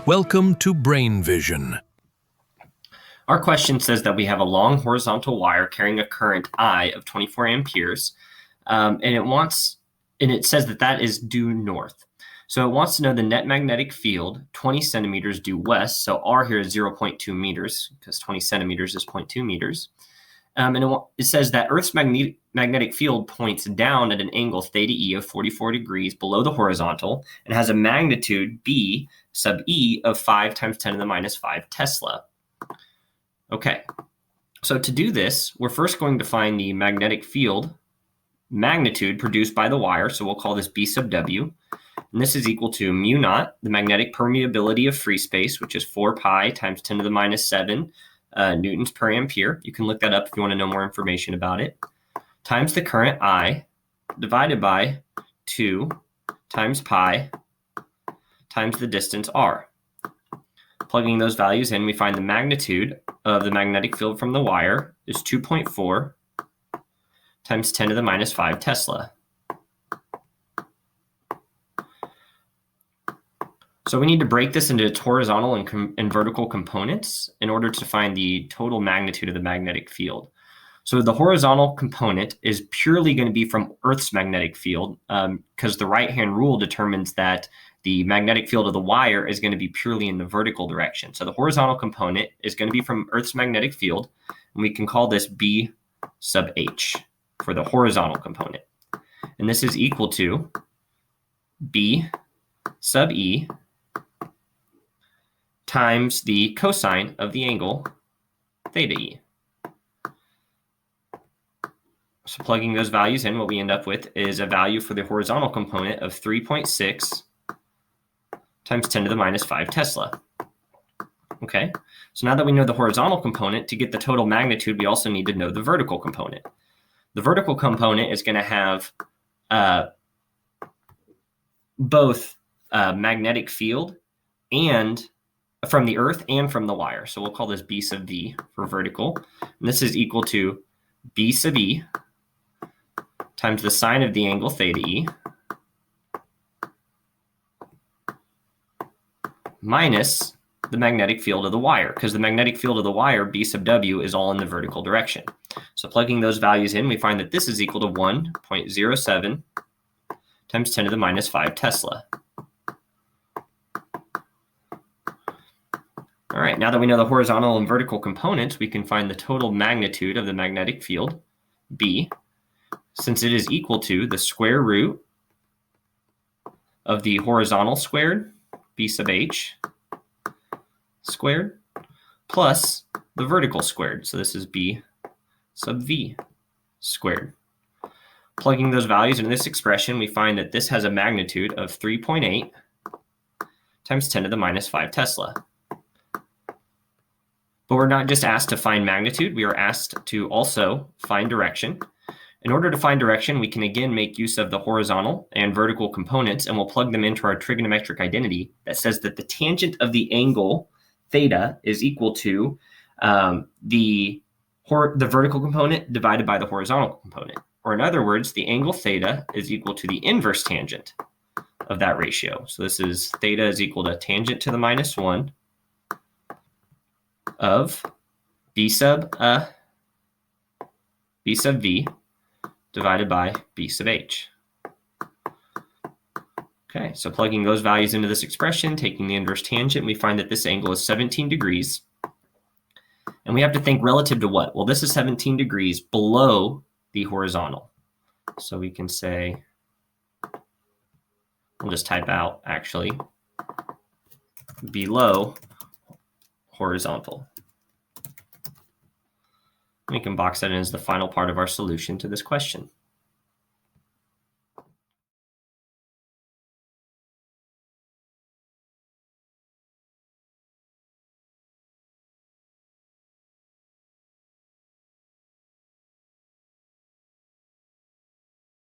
Welcome to Brain Vision. Our question says that we have a long horizontal wire carrying a current I of 24 amperes, and it says that is due north. So it wants to know the net magnetic field, 20 centimeters due west. So R here is 0.2 meters because 20 centimeters is 0.2 meters. And it says that Earth's magnetic field points down at an angle theta E of 44 degrees below the horizontal and has a magnitude B sub E of 5 times 10 to the minus 5 Tesla. Okay, so to do this, we're first going to find the magnetic field magnitude produced by the wire. So we'll call this B sub W. And this is equal to mu naught, the magnetic permeability of free space, which is 4 pi times 10 to the minus 7 newtons per ampere. You can look that up if you want to know more information about it. Times the current I divided by 2 times pi times the distance R. Plugging those values in, we find the magnitude of the magnetic field from the wire is 2.4 times 10 to the minus 5 Tesla. So we need to break this into its horizontal and vertical components in order to find the total magnitude of the magnetic field. So the horizontal component is purely going to be from Earth's magnetic field because the right-hand rule determines that the magnetic field of the wire is going to be purely in the vertical direction. So the horizontal component is going to be from Earth's magnetic field, and we can call this B sub H for the horizontal component. And this is equal to B sub E times the cosine of the angle theta E. So plugging those values in, what we end up with is a value for the horizontal component of 3.6 times 10 to the minus 5 Tesla. Okay, so now that we know the horizontal component, to get the total magnitude, we also need to know the vertical component. The vertical component is going to have both magnetic field and from the Earth and from the wire. So we'll call this B sub V for vertical. And this is equal to B sub E times the sine of the angle theta E minus the magnetic field of the wire, because the magnetic field of the wire, B sub W, is all in the vertical direction. So plugging those values in, we find that this is equal to 1.07 times 10 to the minus 5 Tesla. All right, now that we know the horizontal and vertical components, we can find the total magnitude of the magnetic field, B, since it is equal to the square root of the horizontal squared, B sub H squared, plus the vertical squared. So this is B sub V squared. Plugging those values into this expression, we find that this has a magnitude of 3.8 times 10 to the minus 5 Tesla. But we're not just asked to find magnitude, we are asked to also find direction. In order to find direction, we can again make use of the horizontal and vertical components, and we'll plug them into our trigonometric identity that says that the tangent of the angle theta is equal to the vertical component divided by the horizontal component. Or in other words, the angle theta is equal to the inverse tangent of that ratio. So this is theta is equal to tangent to the minus 1 of B sub V divided by B sub H. Okay, so plugging those values into this expression, taking the inverse tangent, we find that this angle is 17 degrees. And we have to think relative to what? Well, this is 17 degrees below the horizontal. So we can say, we'll just type out actually, below horizontal. We can box that in as the final part of our solution to this question.